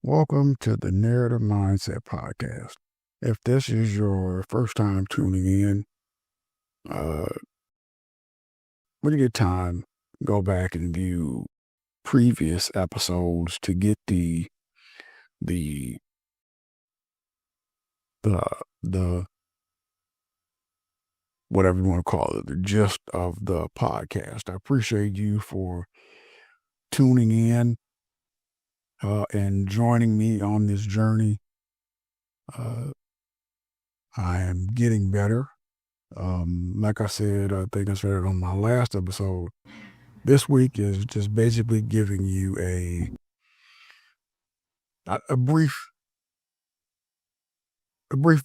Welcome to the Narrative Mindset Podcast. If this is your first time tuning in, uh, when you get time, go back and view previous episodes to get the the the whatever you want to call it, the gist of the podcast. I appreciate you for tuning in and joining me on this journey. Uh, I am getting better. Like I said, I think I said it on my last episode. This week is just basically giving you a brief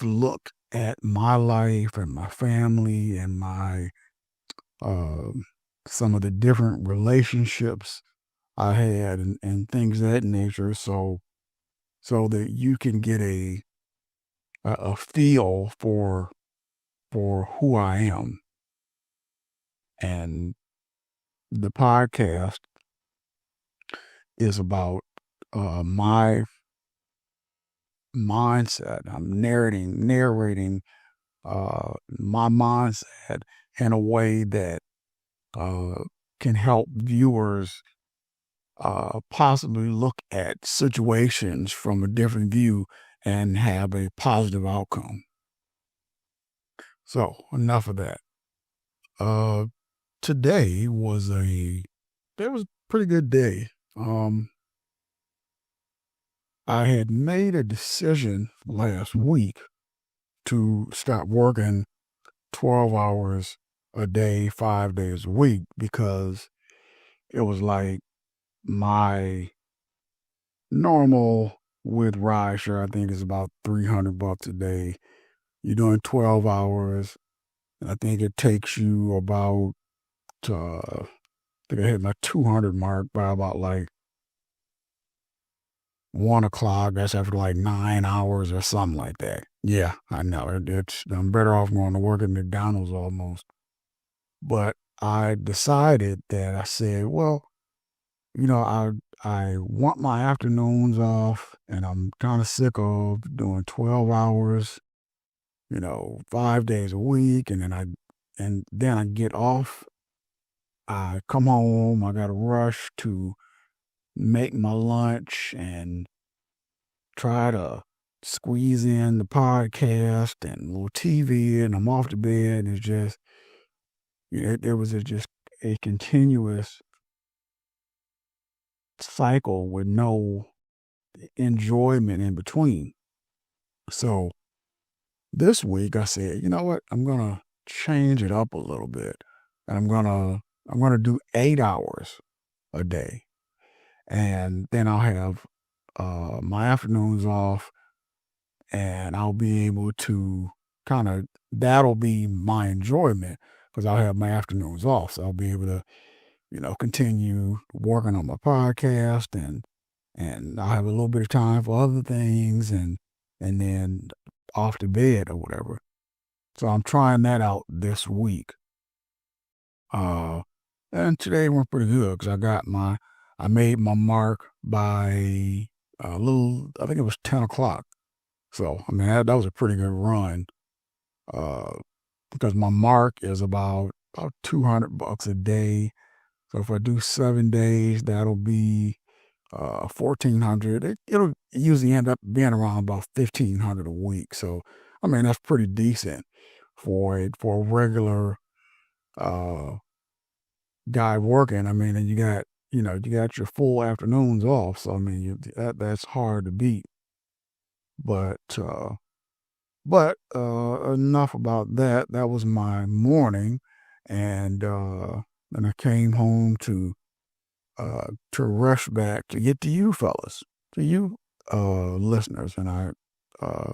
look at my life and my family and my uh, some of the different relationships I had and things of that nature. So that you can get a feel for who I am. And the podcast is about my mindset. I'm narrating my mindset in a way that uh, can help viewers possibly look at situations from a different view and have a positive outcome. So enough of that. Uh, Today was it was a pretty good day. I had made a decision last week to stop working 12 hours a day, 5 days a week, because it was like my normal with rideshare, I think is about $300 a day. You're doing 12 hours. I think it takes you about, I think I hit my 200 mark by about like 1 o'clock. That's after like 9 hours or something like that. Yeah, I know. I'm better off going to work at McDonald's almost. But I decided that I said, well, I want my afternoons off, and I'm kind of sick of doing 12 hours, 5 days a week, and then I get off. I come home. I got to rush to make my lunch and try to squeeze in the podcast and a little TV, and I'm off to bed. It's just, there was just a continuous cycle with no enjoyment in between. So this week I said, you know what? I'm going to change it up a little bit, and I'm going to do 8 hours a day. And then I'll have my afternoons off, and I'll be able to that'll be my enjoyment, because I'll have my afternoons off. So I'll be able to, continue working on my podcast, and I'll have a little bit of time for other things, and then off to bed or whatever. So I'm trying that out this week. Uh, and today went pretty good because I made my mark by I think it was 10 o'clock. So, I mean, that was a pretty good run. Because my mark is about $200 a day. So if I do 7 days, that'll be 1,400. It'll usually end up being around about 1,500 a week. So, I mean, that's pretty decent for a regular uh, guy working. I mean, and you got your full afternoons off. So, I mean, that's hard to beat. But enough about that. That was my morning, and then I came home to rush back to get to you fellas, to you listeners, and uh,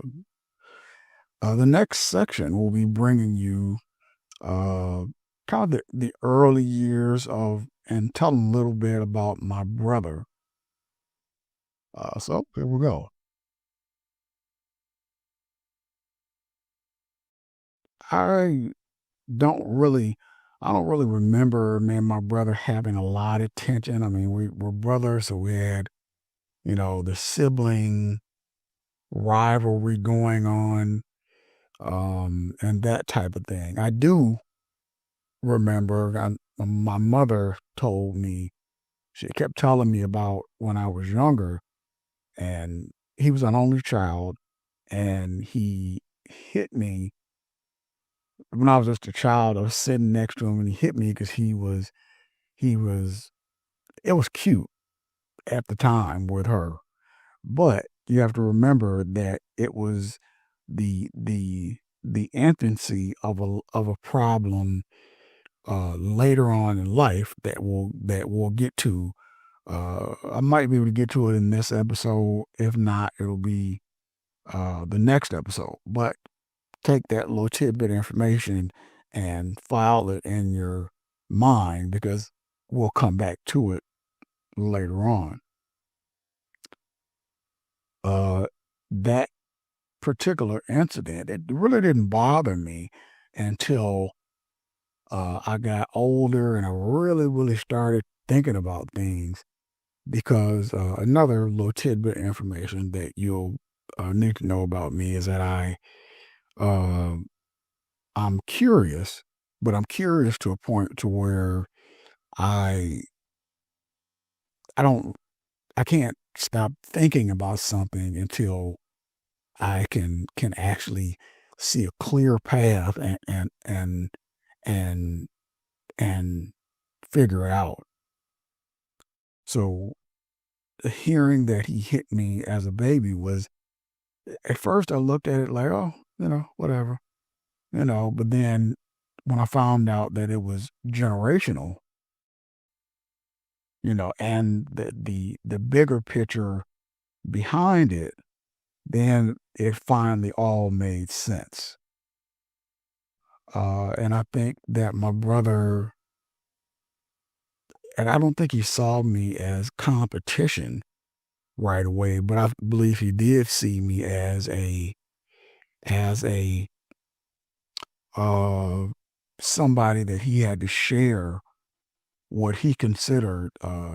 the next section will be bringing you uh, kind of the early years of, and telling a little bit about my brother. So here we go. I don't really I don't really remember me and my brother having a lot of tension. I mean, we were brothers, so we had the sibling rivalry going on, and that type of thing. I do remember my mother told me, she kept telling me about when I was younger, and he was an only child, and he hit me when I was just a child. I was sitting next to him, and he hit me because he was, it was cute at the time with her. But you have to remember that it was the infancy of a problem later on in life that we'll get to. I might be able to get to it in this episode. If not, it'll be the next episode. But take that little tidbit of information and file it in your mind because we'll come back to it later on. Uh, that particular incident, it really didn't bother me until I got older and I really, really started thinking about things because another little tidbit of information that you'll need to know about me is that uh, I'm curious, but I'm curious to a point to where I I don't I can't stop thinking about something until I can actually see a clear path and and figure it out. So hearing that he hit me as a baby was, at first I looked at it like, oh, whatever, but then when I found out that it was generational, and the bigger picture behind it, then it finally all made sense. And I think that my brother, and I don't think he saw me as competition right away, but I believe he did see me as a uh somebody that he had to share what he considered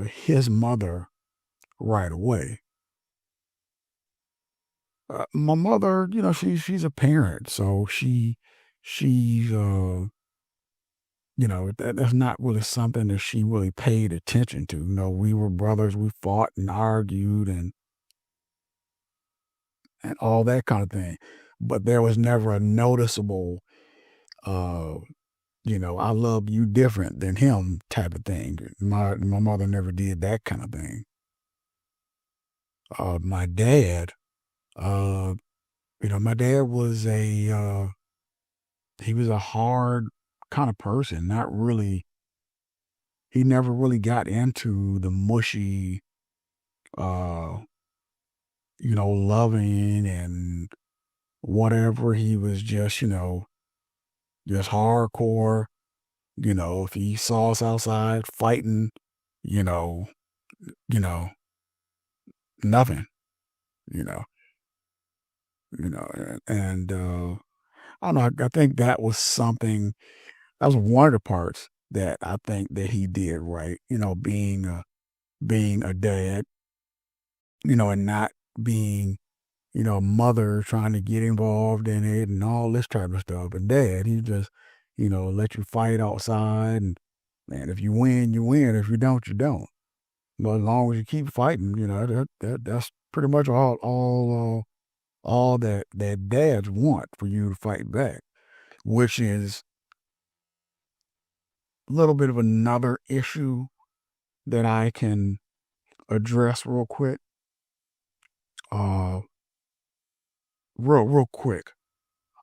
his mother right away. My mother, she's a parent, so she's that's not really something that she really paid attention to. We were brothers, we fought and argued and all that kind of thing. But there was never a noticeable, uh, I love you different than him type of thing. My mother never did that kind of thing. My dad, uh, my dad was he was a hard kind of person. Not really, he never really got into the mushy, uh, loving and whatever. He was just, just hardcore. If he saw us outside fighting, you know, you know, nothing, you know, and I don't know. I think that was something. That was one of the parts that I think that he did right. Being a dad, and not being, mother trying to get involved in it and all this type of stuff. And dad, he just, let you fight outside, and if you win, you win. If you don't, you don't. But as long as you keep fighting, that's pretty much all that dads want for you to fight back, which is a little bit of another issue that I can address real quick. Uh, real quick.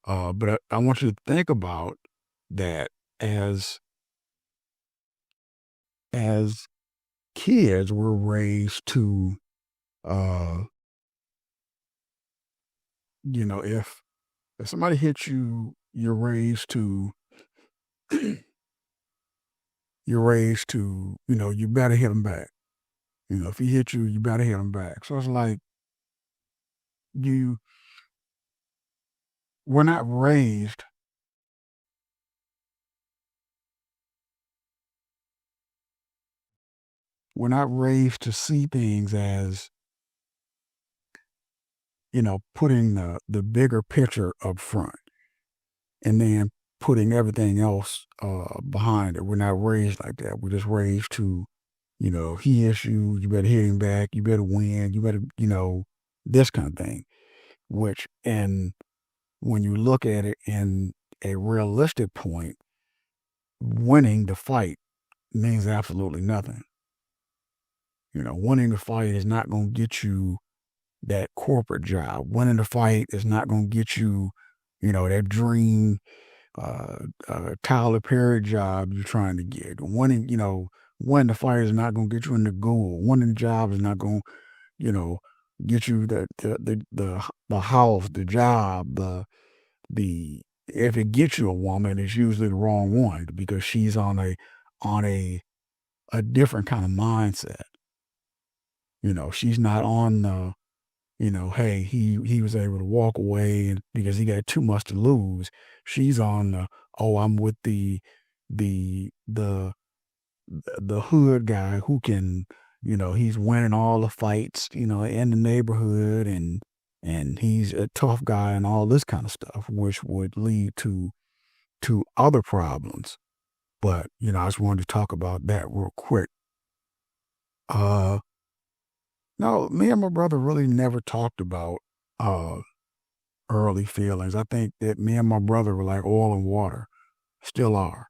But I want you to think about that as kids, we're raised to, uh, if somebody hits you, you're raised to, you better hit them back. If he hit you, you better hit him back. So it's like you, we're not raised, we're not raised to see things as, putting the bigger picture up front and then putting everything else behind it. We're not raised like that. We're just raised to, he hits you, you better hit him back, you better win, you better, this kind of thing. Which, and when you look at it in a realistic point, winning the fight means absolutely nothing. Winning the fight is not going to get you that corporate job. Winning the fight is not going to get you, that dream Tyler Perry job you're trying to get. Winning the fight is not going to get you in the goal. Winning the job is not going to, get you the house, the job, the if it gets you a woman, it's usually the wrong one because she's on a different kind of mindset. She's not on the, hey, he was able to walk away and because he got too much to lose. She's on the, oh, I'm with the the the hood guy who can, he's winning all the fights, in the neighborhood and he's a tough guy and all this kind of stuff, which would lead to other problems. But, I just wanted to talk about that real quick. Uh no, me and my brother really never talked about uh early feelings. I think that me and my brother were like oil and water, still are.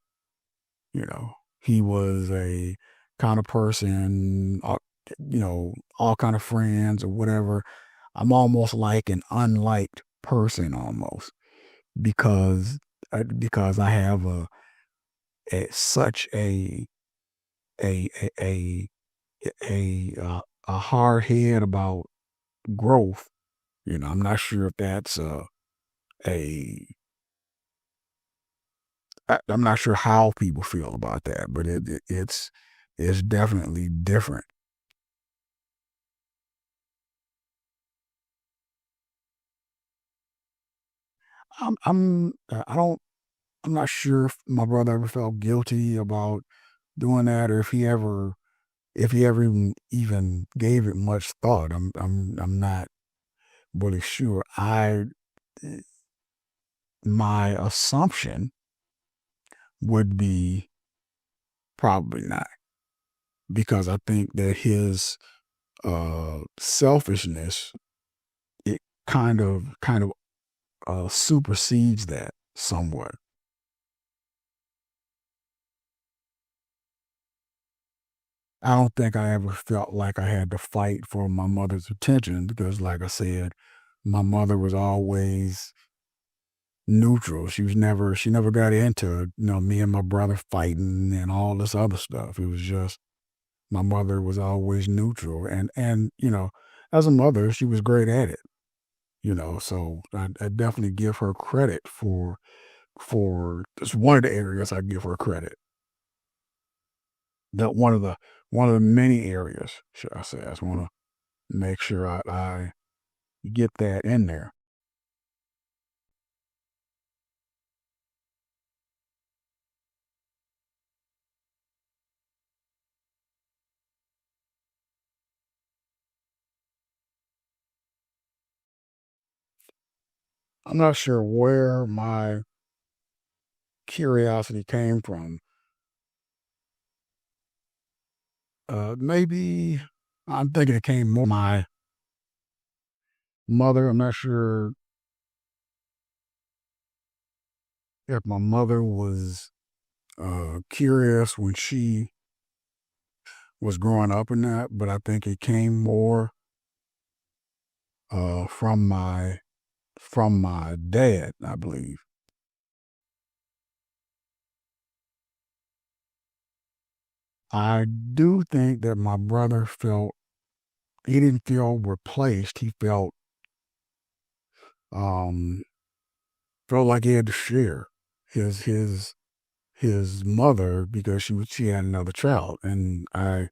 You know, he was a kind of person, all kind of friends or whatever. I'm almost like an unliked person almost because I have such a a a a hard head about growth. I'm not sure if that's a I'm not sure how people feel about that, but it's definitely different. I don't I'm not sure if my brother ever felt guilty about doing that or if he ever even gave it much thought. I'm not really sure. I My assumption would be probably not because I think that his selfishness it kind of supersedes that somewhat. I don't think I ever felt like I had to fight for my mother's attention because, like I said, my mother was always neutral. She never got into, me and my brother fighting and all this other stuff. It was just my mother was always neutral. And as a mother, she was great at it, so I definitely give her credit for just one of the areas I give her credit. That one of the many areas, should I say. I just want to make sure I get that in there. I'm not sure where my curiosity came from. Maybe I'm thinking it came more my mother. I'm not sure if my mother was curious when she was growing up or not, but I think it came more from my dad, I believe. I do think that my brother felt he didn't feel replaced. He um felt like he had to share his his his mother because she had another child, and I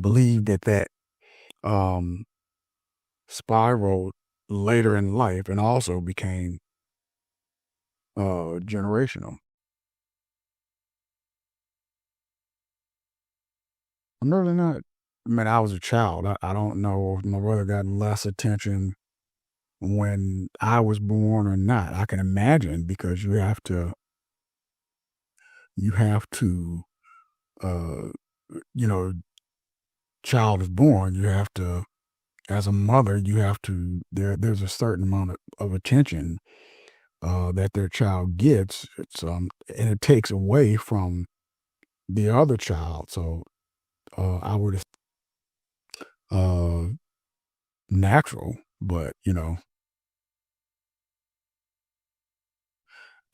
believe that um spiraled later in life and also became generational. I'm really not. I mean, I was a child. I don't know if my brother got less attention when I was born or not. I can imagine because you have to, uh, you know, child is born. You have to, as a mother, you have to. There's a certain amount of attention that their child gets. And it takes away from the other child. So I would uh natural, but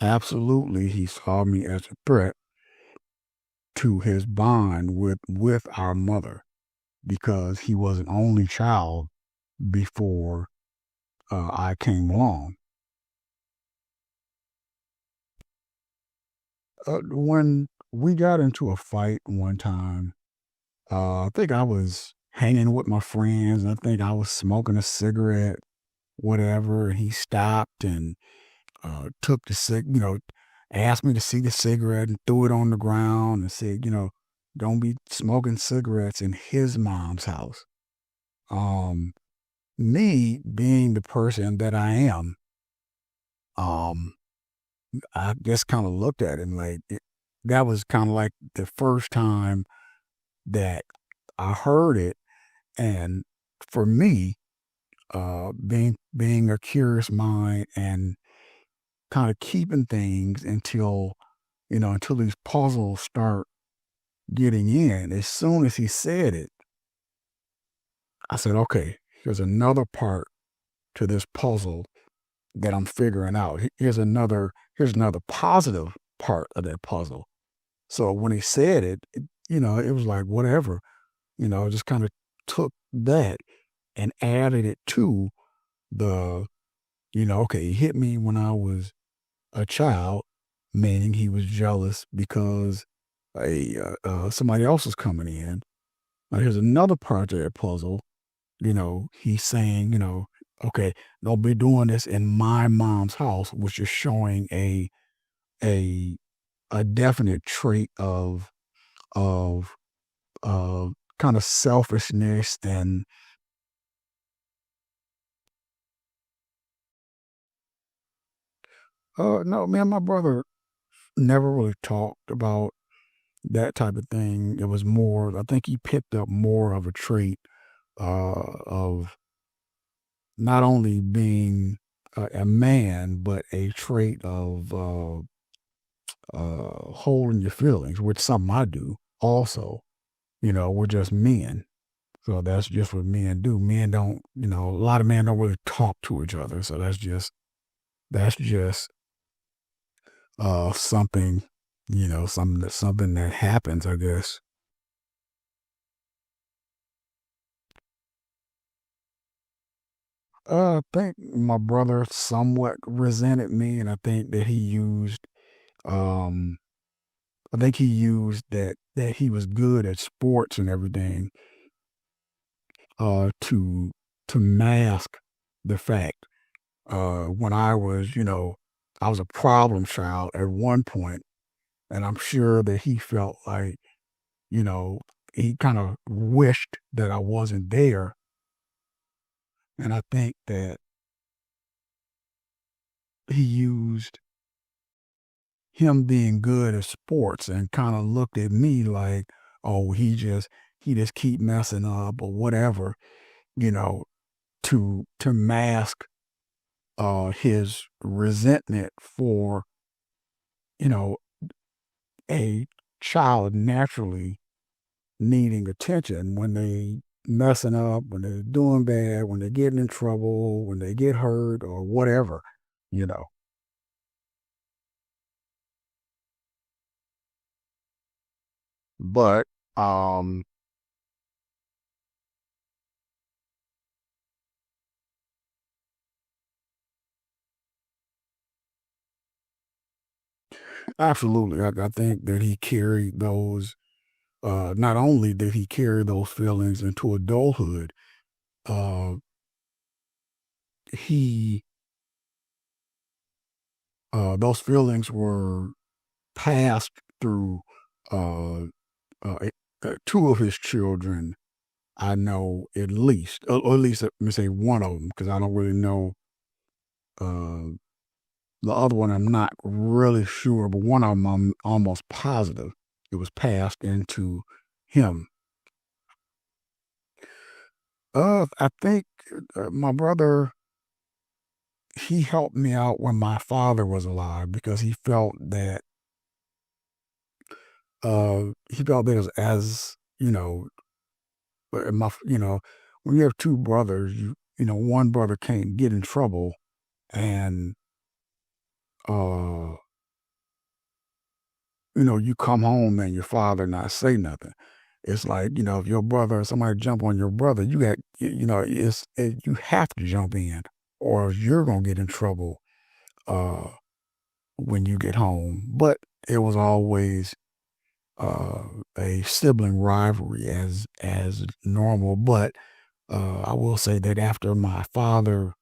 absolutely, he saw me as a threat to his bond with our mother because he was an only child before I came along. When we got into a fight one time, I think I was hanging with my friends, and I think I was smoking a cigarette, whatever. And he stopped and took asked me to see the cigarette and threw it on the ground and said, don't be smoking cigarettes in his mom's house. Um, Me being the person that I am, um, I just kind of looked at him that was kind of like the first time that I heard it. And for me, being a curious mind and kind of keeping things until these puzzles start getting in. As soon as he said it, I said, okay, here's another part to this puzzle that I'm figuring out. Here's another positive part of that puzzle. So when he said it was like whatever, just kind of took that and added it to the, okay, he hit me when I was a child, meaning he was jealous because somebody else was coming in. Now here's another part to that puzzle. He's saying, okay, they'll be doing this in my mom's house, which is showing a a definite trait of kind of selfishness and no, me and my brother never really talked about that type of thing. It was more, I think he picked up more of a trait of not only being a man, but a trait of holding your feelings, which something I do also. We're just men. So that's just what men do. Men don't, a lot of men don't really talk to each other. So that's just something, something that happens, I guess. I think my brother somewhat resented me, and um, I think he used that he was good at sports and everything, to mask the fact. When I was a problem child at one point, and I'm sure that he felt like, you know, he kind of wished that I wasn't there. And I think that he used him being good at sports and kind of looked at me like, oh, he just keep messing up or whatever, you know, to mask his resentment for, you know, a child naturally needing attention when they messing up, when they're doing bad, when they're getting in trouble, when they get hurt or whatever, you know. But um absolutely, I think that he carried those. Not only did he carry those feelings into adulthood, uh, he those feelings were passed through uh, two of his children I know at least, or at least let me say one of them, because I don't really know uh, the other one. I'm not really sure, but one of them I'm almost positive it was passed into him. I think my brother he helped me out when my father was alive because he felt that as when you have two brothers, one brother can't get in trouble and uh you come home and your father not say nothing. It's like, if your brother or somebody jump on your brother, you have to jump in or you're going to get in trouble uh, when you get home. But it was always uh, a sibling rivalry as normal. But I will say that after when my father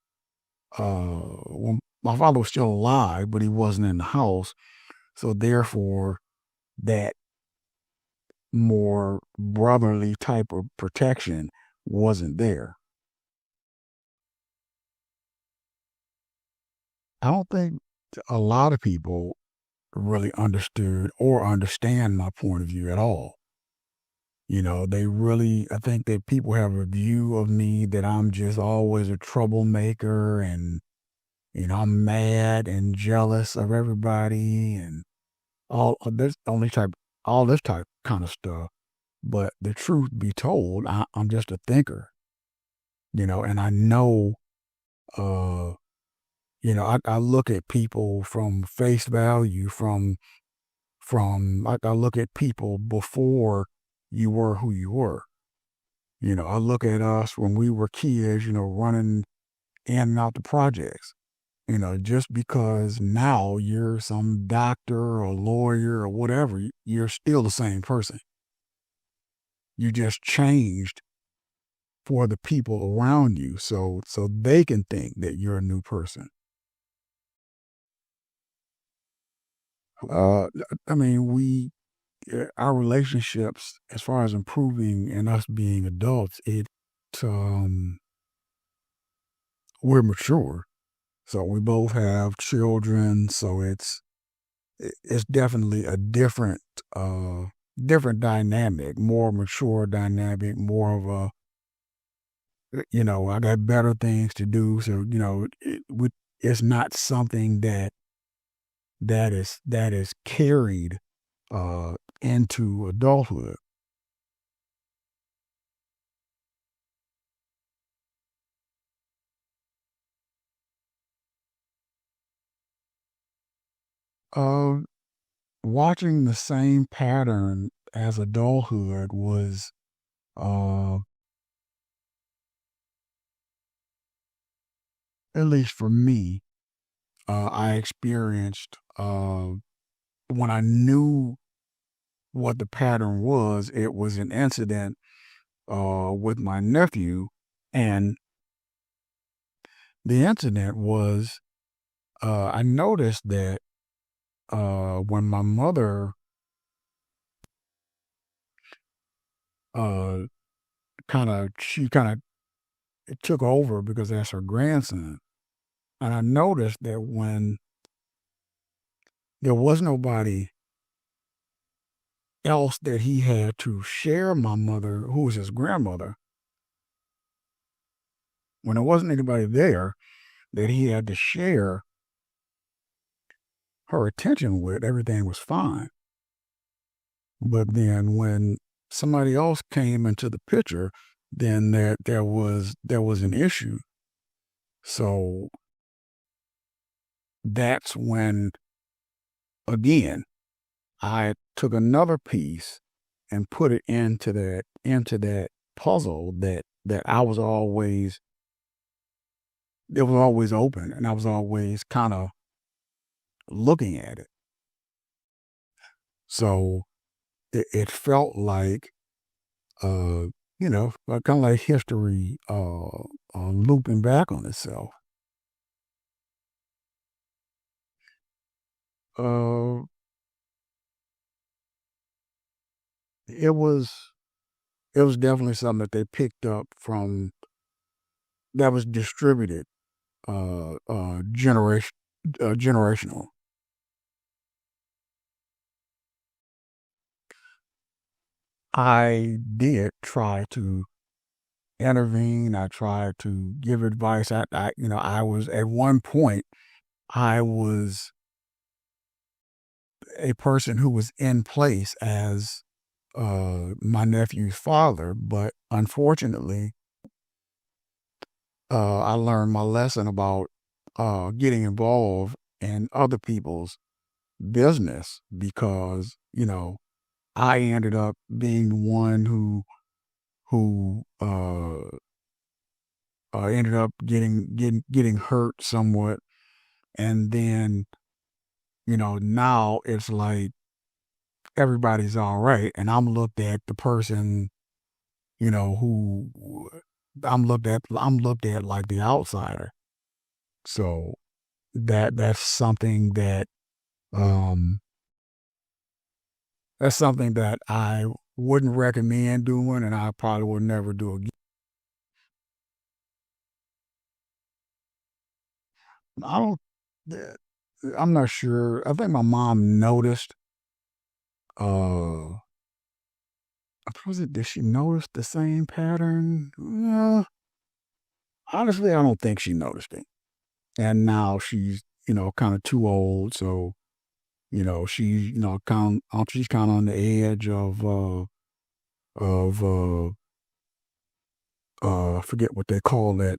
was still alive, but he wasn't in the house. So therefore, that more brotherly type of protection wasn't there. I don't think a lot of people really understood or understand my point of view at all. I think that people have a view of me that I'm just always a troublemaker and, I'm mad and jealous of everybody and all this type kind of stuff. But the truth be told, I'm just a thinker, and I know, uh, I look at people from face value, from like I look at people before you were who you were. I look at us when we were kids, running in and out the projects. Just because now you're some doctor or lawyer or whatever, you're still the same person. You just changed for the people around you, so they can think that you're a new person. Uh, I mean, our relationships, as far as improving and us being adults, um, we're mature. So we both have children. So it's definitely a different dynamic, more mature dynamic, more of I got better things to do. So, it's not something that is carried uh, into adulthood. Uh, Watching the same pattern as adulthood was, uh, at least for me, I experienced when I knew what the pattern was. It was an incident with my nephew, and the incident was I noticed that when my mother uh, she kind of took over because that's her grandson. And I noticed that when there was nobody else that he had to share my mother, who was his grandmother, when there wasn't anybody there that he had to share her attention with, everything was fine. But then when somebody else came into the picture, then there was an issue. So that's when again I took another piece and put it into that puzzle that it was always open and I was always kind of looking at it. So it felt like like kind of like history looping back on itself. Uh it was it was definitely something that they picked up from that was distributed generational. I did try to intervene. I tried to give advice. I was at one point, I was a person who was in place as my nephew's father, but unfortunately, I learned my lesson about getting involved in other people's business because I ended up being the one who ended up getting hurt somewhat, and then now it's like everybody's all right, and I'm looked at the person who I'm looked at like the outsider. So um that's something that I wouldn't recommend doing, and I probably would never do again. I don't. eh, I'm not sure. I think my mom noticed. Uh, was it? Did she notice the same pattern? Honestly, I don't think she noticed it. And now she's kind of too old, so she's she's kind of on the edge of I forget what they call that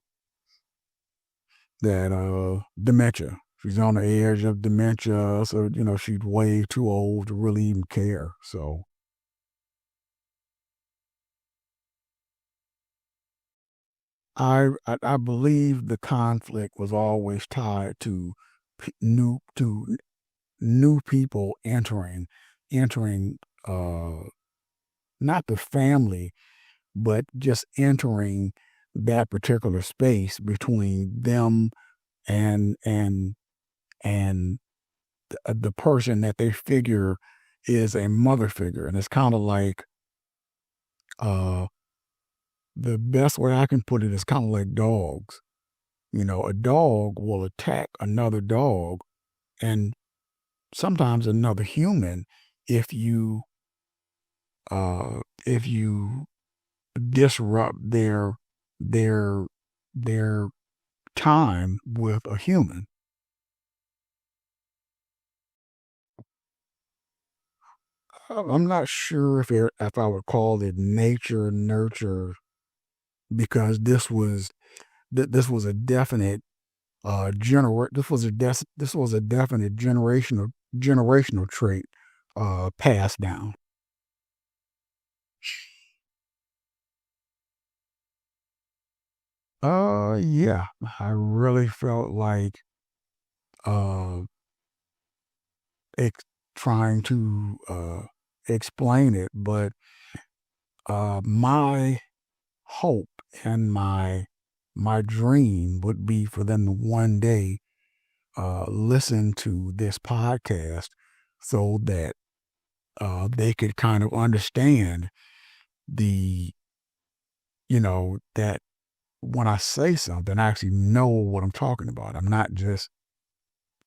dementia. She's on the edge of dementia, so she's way too old to really even care. So I believe the conflict was always tied to new people entering uh not the family, but just entering that particular space between them and the person that they figure is a mother figure. And it's kind of like uh the best way I can put it is kind of like dogs. A dog will attack another dog and sometimes another human if you disrupt their their time with a human. I'm not sure if I would call it nature nurture because this was a definite this was a definite generational trait passed down. Yeah, I really felt like uh ex- trying to explain it, but my hope and my dream would be for them to one day listen to this podcast so that they could kind of understand the that when I say something, I actually know what I'm talking about. I'm not just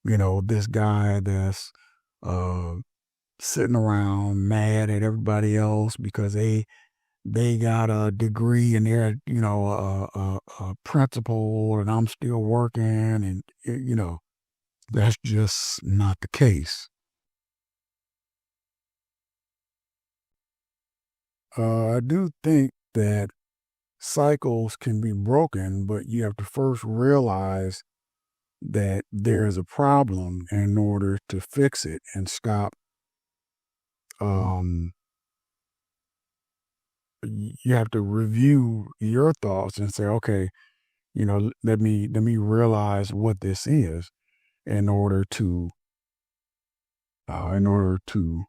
this guy that's uh sitting around mad at everybody else because they got a degree and they're a principal and I'm still working and that's just not the case. I do think that cycles can be broken, but you have to first realize that there is a problem in order to fix it and stop. Um, you have to review your thoughts and say, okay, let me realize what this is in order to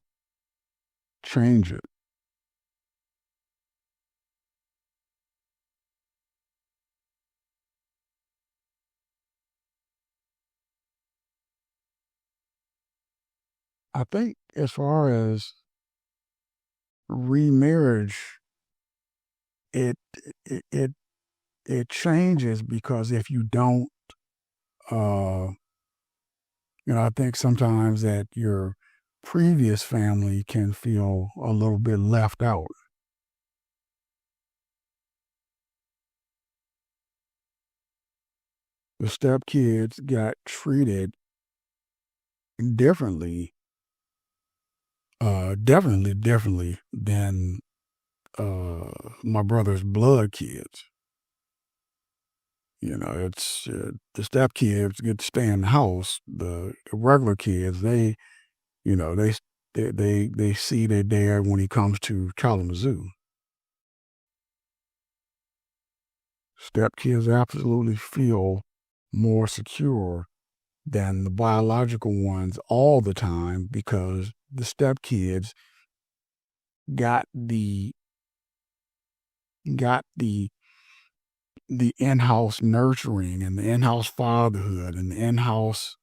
change it. I think as far as remarriage, it it it it changes because if you don't, uh, I think sometimes that your previous family can feel a little bit left out. The stepkids got treated differently, definitely differently than my brother's blood kids. It's the stepkids get to stay in the house. The regular kids, you know, they s- they see their dad when he comes to Kalamazoo. Stepkids absolutely feel more secure than the biological ones all the time because the stepkids got the in-house nurturing and the in-house fatherhood and the in-house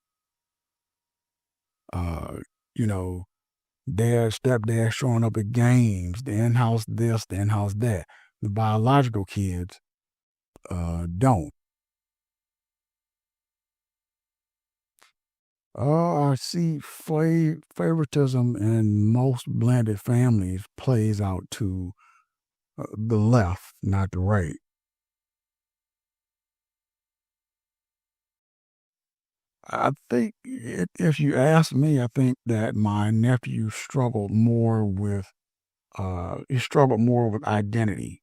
uh you know dad stepdad showing up at games, the in-house this, the in-house that. The biological kids don't. I see favoritism in most blended families plays out to the left, not the right. I think if you ask me, I think that my nephew struggled more with he struggled more with identity,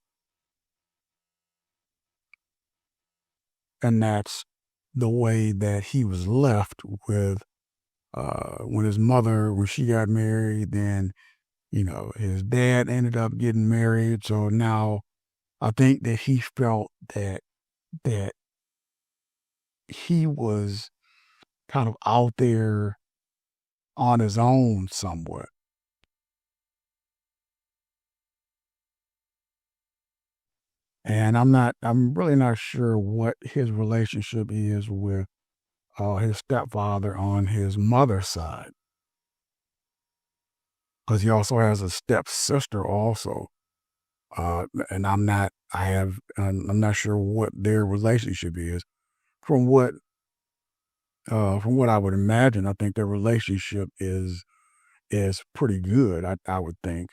and that's the way that he was left with when his mother when she got married. Then his dad ended up getting married, so now I think that he felt that he was kind of out there on his own somewhat. And I'm really not sure what his relationship is with his stepfather on his mother's side, because he also has a stepsister also. And I'm not sure what their relationship is. From what, from what I would imagine, I think their relationship is pretty good. I would think.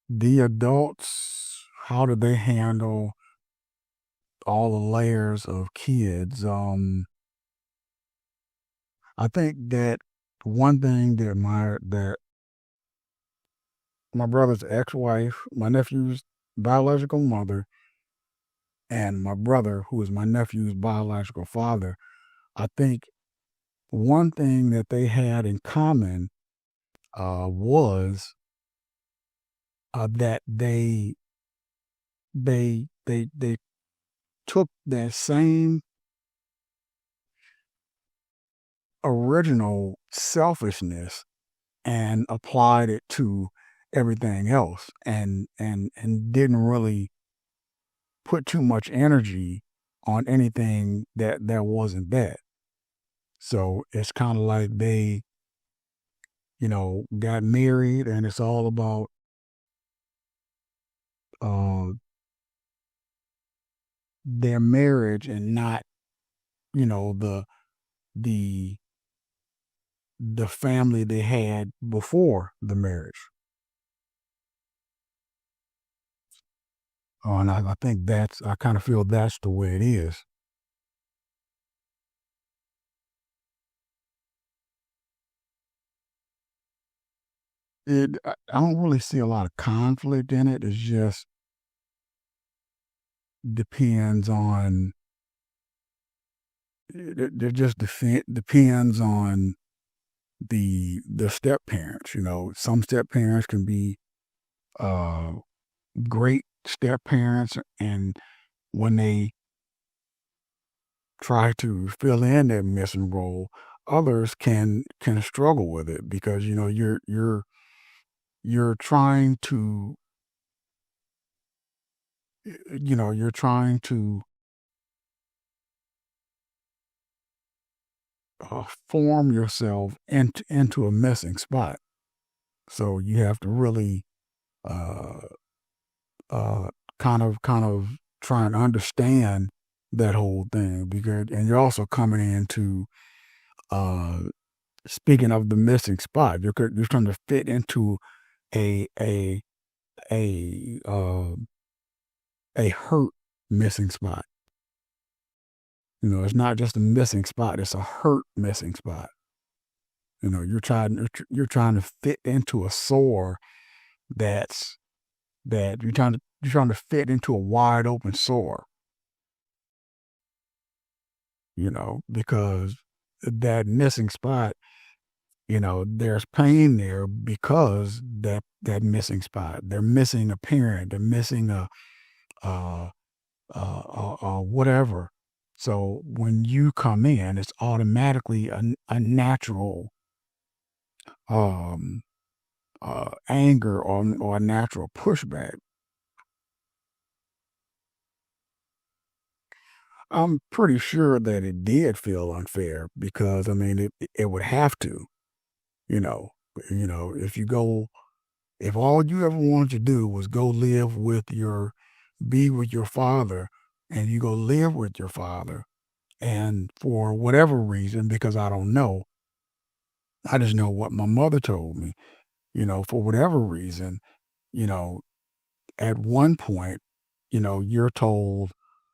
The adults, how do they handle all the layers of kids? I think that one thing that my brother's ex-wife, my nephew's biological mother, and my brother, who is my nephew's biological father, I think one thing that they had in common was that they took that same original selfishness and applied it to everything else, and didn't really put too much energy on anything that wasn't that. So it's kind of like they, got married, and it's all about uh, their marriage and not, you know, the the the family they had before the marriage. And I think I kind of feel that's the way it is. I don't really see a lot of conflict in it. It's just depends on it just depends on the step parents. Some step parents can be uh great step parents, and when they try to fill in that missing role, others can struggle with it because you're trying to you're trying to form yourself into a missing spot. So you have to really uh, uh, kind of try and understand that whole thing because, and you're also coming into uh, speaking of the missing spot. You're trying to fit into a a a uh, a hurt missing spot. It's not just a missing spot; it's a hurt missing spot. You're trying to fit into a sore that's you're trying to fit into a wide open sore, because that missing spot, there's pain there because that missing spot. They're missing a parent, they're missing uh whatever. So when you come in, it's automatically a natural um anger or a natural pushback. I'm pretty sure that it did feel unfair because I mean it would have to, you know. If you go if all you ever wanted to do was go live with your be with your father and you go live with your father and for whatever reason, because I don't know, I just know what my mother told me, for whatever reason, you know, at one point, you're told,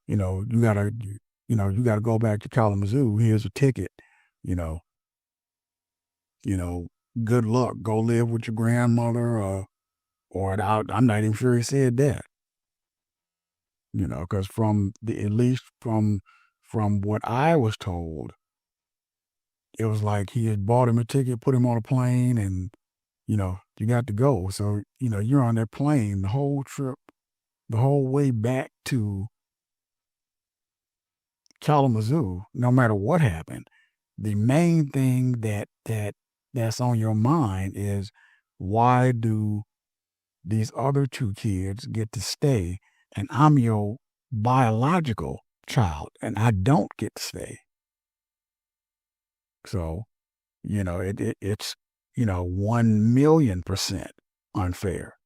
you gotta go back to Kalamazoo. Here's a ticket, you know, you know, good luck. Go live with your grandmother, I'm not even sure he said that, because at least from what I was told, it was like he had bought him a ticket, put him on a plane, and you got to go. So you're on that plane the whole trip, the whole way back to Kalamazoo, no matter what happened, the main thing that's on your mind is why do these other two kids get to stay and I'm your biological child and I don't get to stay. So, it's 1,000,000% unfair.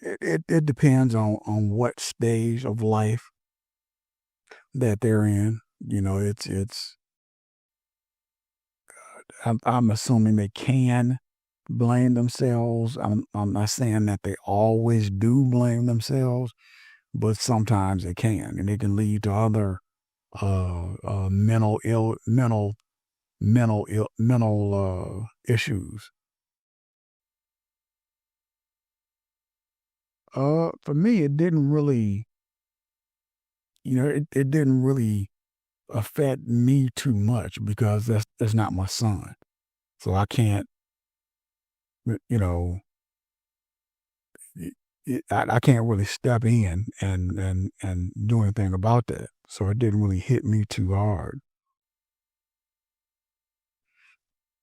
It depends on what stage of life that they're in. It's I'm assuming they can blame themselves. I'm not saying that they always do blame themselves, but sometimes they can, and it can lead to other mental issues. For me, it didn't really, it didn't really affect me too much because that's not my son, so I can't, you know, I can't really step in and do anything about that. So it didn't really hit me too hard,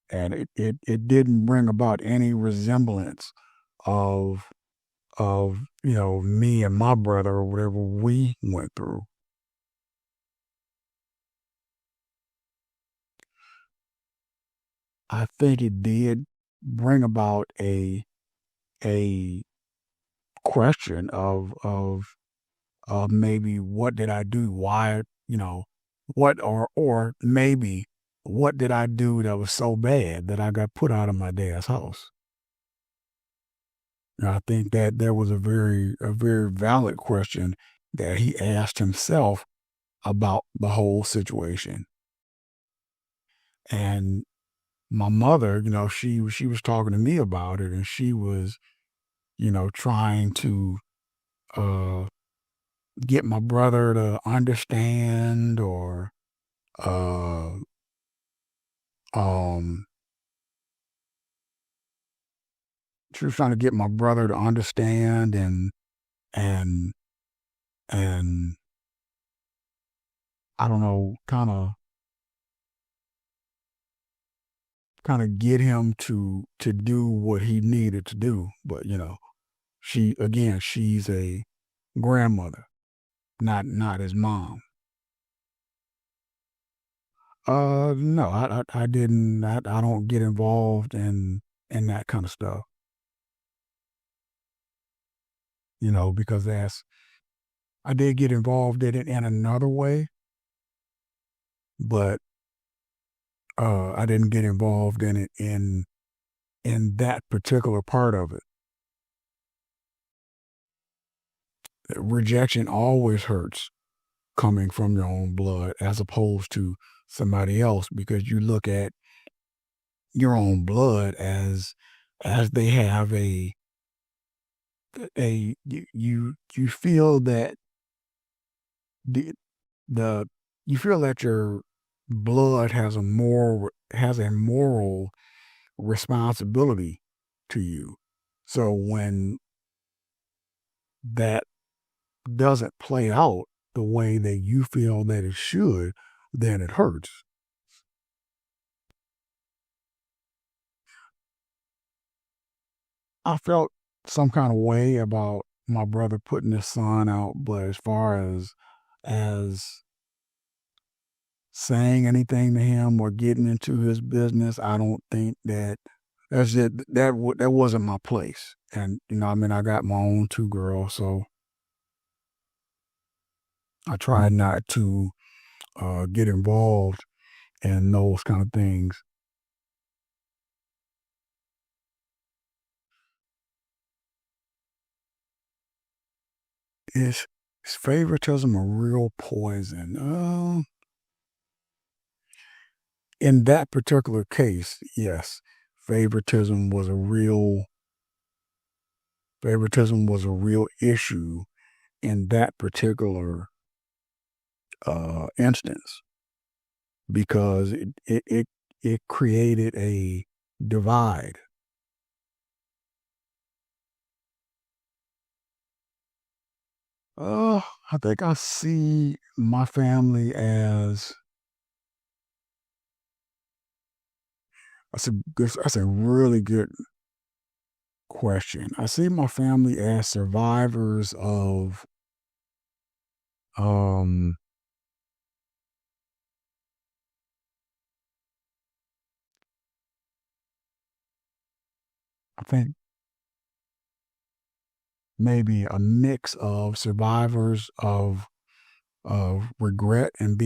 and it didn't bring about any resemblance of me and my brother or whatever we went through. I think it did bring about a question of maybe what did I do? Why, what or maybe what did I do that was so bad that I got put out of my dad's house? And I think that there was a very valid question that he asked himself about the whole situation. And my mother, she was talking to me about it and she was, trying to uh get my brother to understand or uh um she was trying to get my brother to understand and and I don't know, kind of get him to do what he needed to do. But she's a grandmother, not his mom. No, I didn't. I don't get involved in that kind of stuff. Because that's I did get involved in it in another way, but I didn't get involved in it in that particular part of it. Rejection always hurts coming from your own blood as opposed to somebody else because you look at your own blood as they have you feel that the the you feel that your blood has a moral responsibility to you. So when that doesn't play out the way that you feel that it should, then it hurts. I felt some kind of way about my brother putting his son out, but as far as saying anything to him or getting into his business, I don't think that's it. That wasn't my place. And I mean, I got my own two girls, so I try not to get involved in those kind of things. Is favoritism a real poison? In that particular case, yes, favoritism was a real favoritism was a real issue in that particular instance because it created a divide. I think I see my family as that's a really good question. I see my family as survivors of um I think maybe a mix of survivors of regret and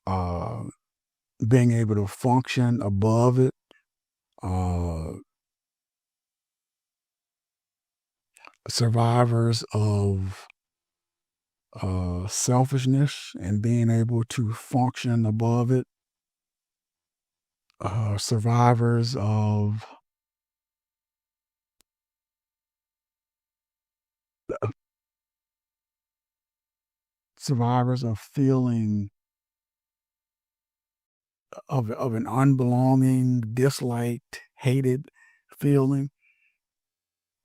uh being able to function above it, uh survivors of selfishness and being able to function above it, survivors of feeling of an unbelonging, disliked, hated feeling,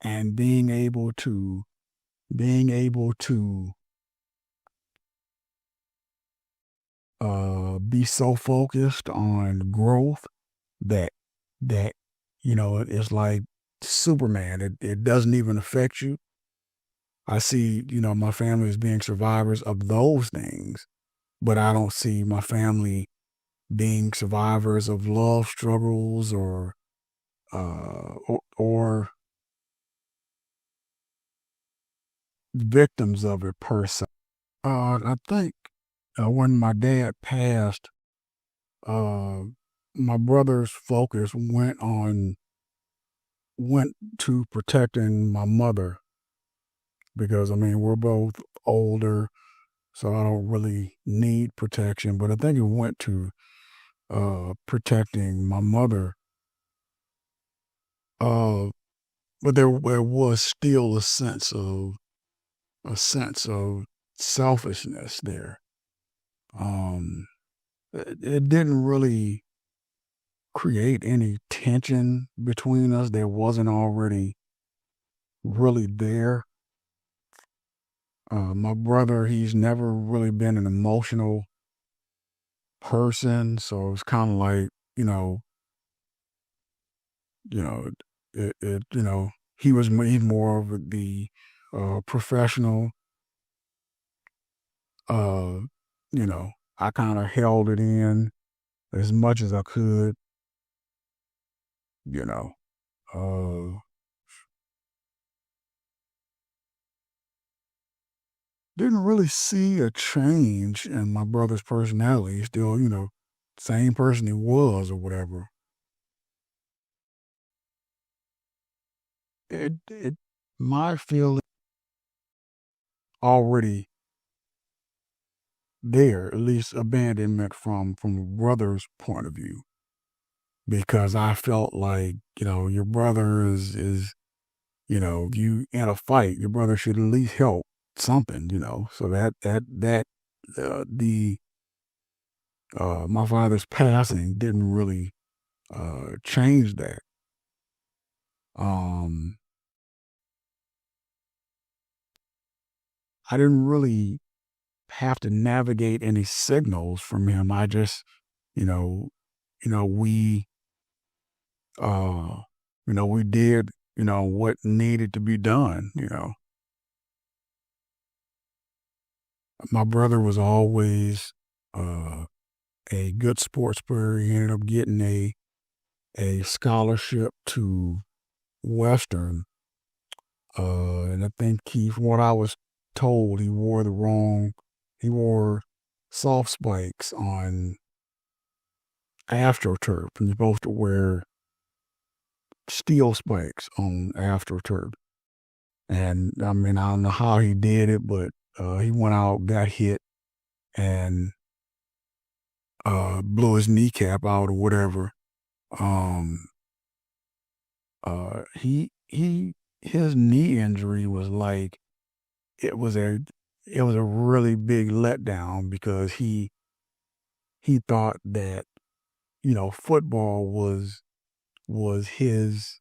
and being able to be so focused on growth that it's like Superman. It doesn't even affect you. I see, my family as being survivors of those things, but I don't see my family being survivors of love struggles or victims of it per se. I think when my dad passed, uh, my brother's focus went to protecting my mother because I mean we're both older, so I don't really need protection. But I think it went to protecting my mother. Uh, but there was still a sense of selfishness there. Um, it didn't really create any tension between us. There wasn't already really there. My brother, he's never really been an emotional person, so it's kind of like you know, he's more of the professional. you know, I kind of held it in as much as I could, you know. Uh, didn't really see a change in my brother's personality. He's still, same person he was or whatever. My feeling already there, at least abandonment from a brother's point of view, because I felt like, your brother is, you in a fight, your brother should at least help something, so the my father's passing didn't really change that. Um, I didn't really have to navigate any signals from him. I just, you know, we, uh, we did, what needed to be done. My brother was always uh, a good sports player. He ended up getting a scholarship to Western, and I think from what I was told, he wore soft spikes on AstroTurf, and you're supposed to wear steel spikes on AstroTurf. And I mean, I don't know how he did it, but he went out, got hit, and blew his kneecap out or whatever. Um, he his knee injury was like it was a it was a really big letdown because he thought that football was his.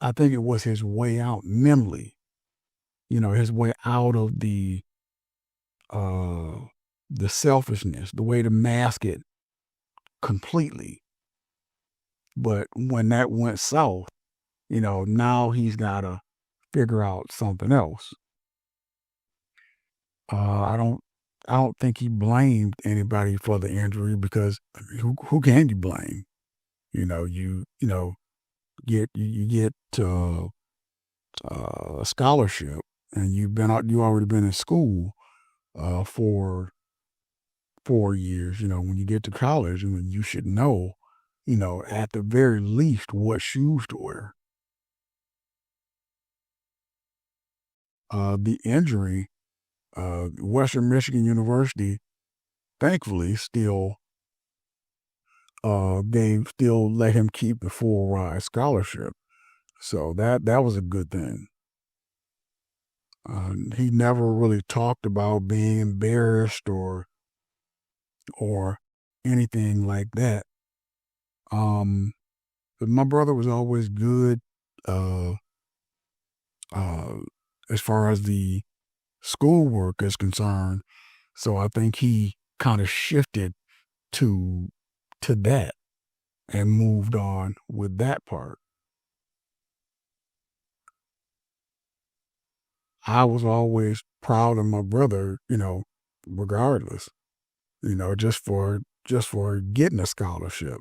I think it was his way out mentally. His way out of uh the selfishness, the way to mask it completely. But when that went south, now he's got to figure out something else. I don't think he blamed anybody for the injury because who can you blame? You you get a scholarship and you already been in school for 4 years. When you get to college, you should know, at the very least what shoes to wear. The injury, Western Michigan University, thankfully, still let him keep the full ride scholarship. So that was a good thing. He never really talked about being embarrassed or anything like that. Um, but my brother was always good uh, uh, as far as the schoolwork is concerned. So I think he kind of shifted to that and moved on with that part. I was always proud of my brother, regardless, just for getting a scholarship.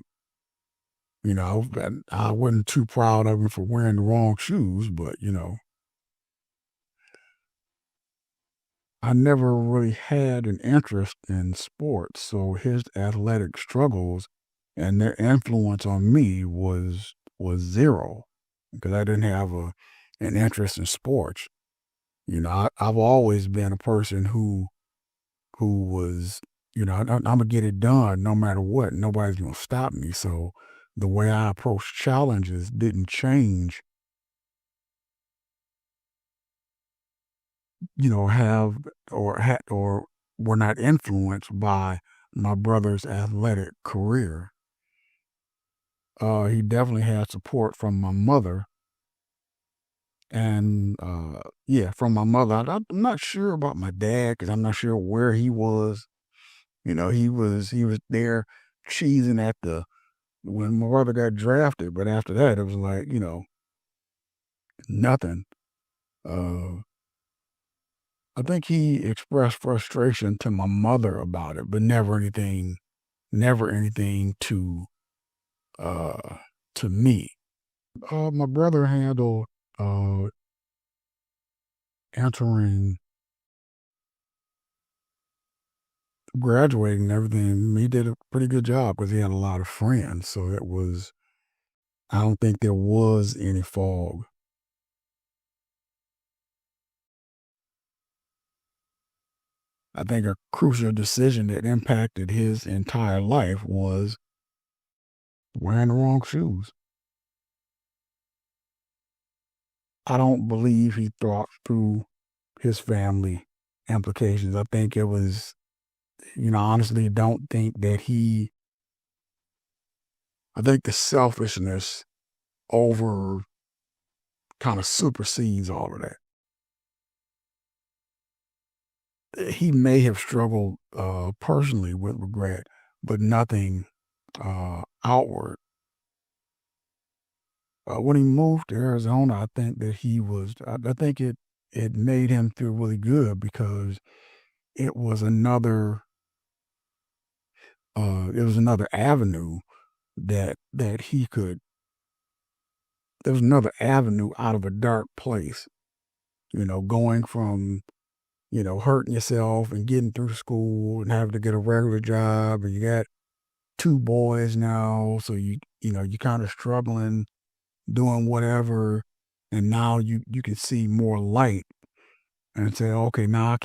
I wasn't too proud of him for wearing the wrong shoes, but I never really had an interest in sports, so his athletic struggles and their influence on me was zero because I didn't have an interest in sports. I've always been a person who was, I'm gonna get it done no matter what. Nobody's gonna stop me. So the way I approach challenges didn't change. Have or were not influenced by my brother's athletic career. He definitely had support from my mother, and yeah, from my mother. I'm not sure about my dad because I'm not sure where he was. He was there cheesing at the when my brother got drafted, but after that, it was like nothing. Uh, I think he expressed frustration to my mother about it, but never anything uh, to me. My brother handled uh, entering, graduating, and everything. He did a pretty good job because he had a lot of friends. So it was. I don't think there was any fog. I think a crucial decision that impacted his entire life was wearing the wrong shoes. I don't believe he thought through his family implications. I think it was, honestly, don't think that I think the selfishness over kind of supersedes all of that. He may have struggled personally with regret, but nothing outward. When he moved to Arizona, I think that I think it made him feel really good because it was another, it was another avenue that he could, there was another avenue out of a dark place, going from, hurting yourself and getting through school and having to get a regular job. And you got two boys now. So you kind of struggling, doing whatever. And now you can see more light and say, okay, now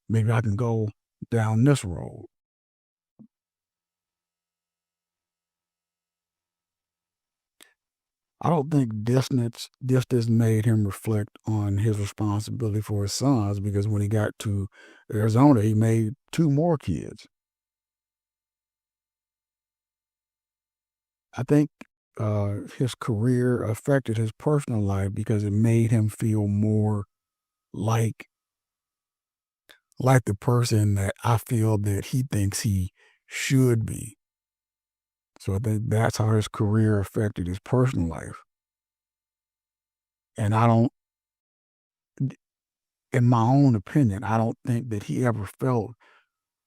maybe I can go down this road. I don't think distance made him reflect on his responsibility for his sons because when he got to Arizona, he made two more kids. I think his career affected his personal life because it made him feel more like the person that I feel that he thinks he should be. So I think that's how his career affected his personal life. And I don't, in my own opinion, I don't think that he ever felt,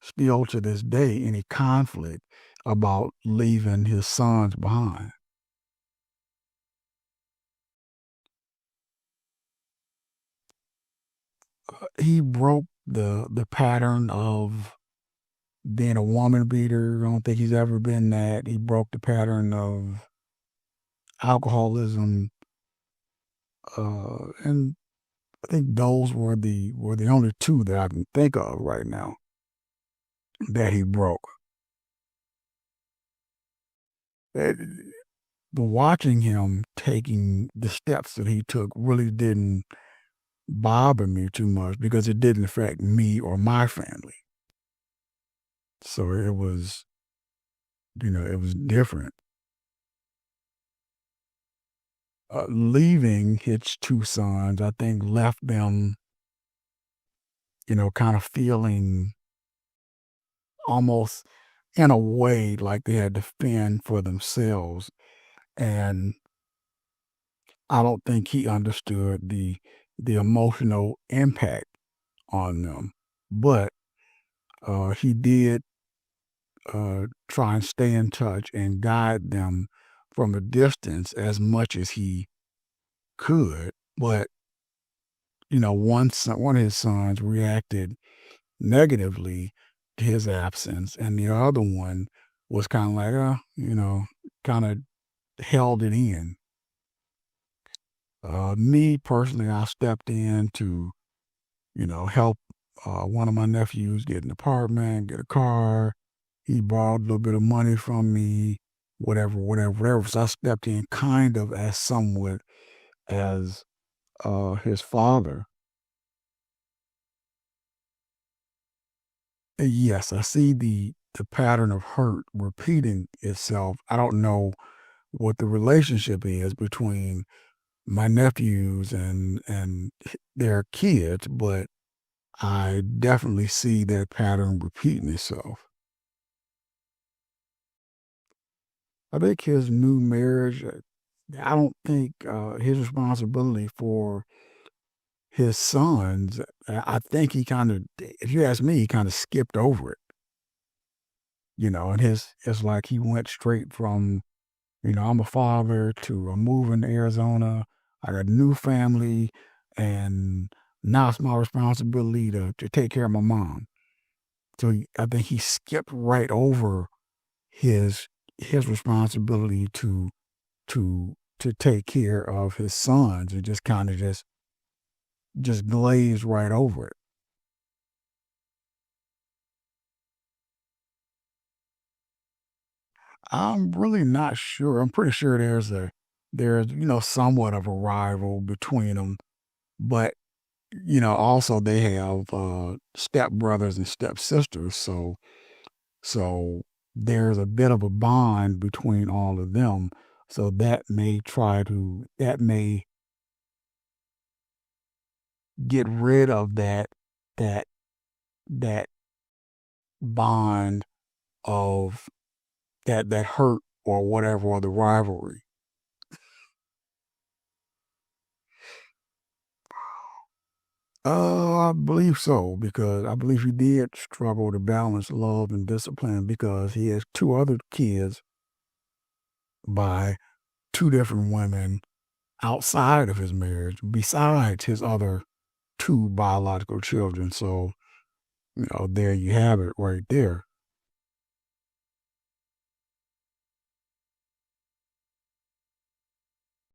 still to this day, any conflict about leaving his sons behind. He broke the pattern of being a woman beater. I don't think he's ever been that. He broke the pattern of alcoholism, and I think those were the only two that I can think of right now that he broke. That, but watching him taking the steps that he took really didn't bother me too much because it didn't affect me or my family. So it was, it was different. Leaving his two sons, I think, left them, kind of feeling almost in a way like they had to fend for themselves. And I don't think he understood the emotional impact on them. But he did try and stay in touch and guide them from a distance as much as he could. But one of his sons reacted negatively to his absence, and the other one was kind of like, kind of held it in. Me personally, I stepped in to, help one of my nephews get an apartment, get a car. He borrowed a little bit of money from me, whatever. So I stepped in kind of as somewhat as his father. Yes, I see the pattern of hurt repeating itself. I don't know what the relationship is between my nephews and their kids, but I definitely see that pattern repeating itself. I think his new marriage, I don't think his responsibility for his sons, I think he kind of, if you ask me, he kind of skipped over it, and it's like he went straight from, I'm a father to I'm moving to Arizona. I got a new family, and now it's my responsibility to take care of my mom. So I think he skipped right over his his responsibility to take care of his sons and just kind of just glazed right over it. I'm really not sure. I'm pretty sure there's somewhat of a rival between them, but also they have step brothers and step sisters, so there's a bit of a bond between all of them. So that may get rid of that that bond of that hurt or whatever, or the rivalry. I believe so, because I believe he did struggle to balance love and discipline because he has two other kids by two different women outside of his marriage, besides his other two biological children. So, there you have it right there.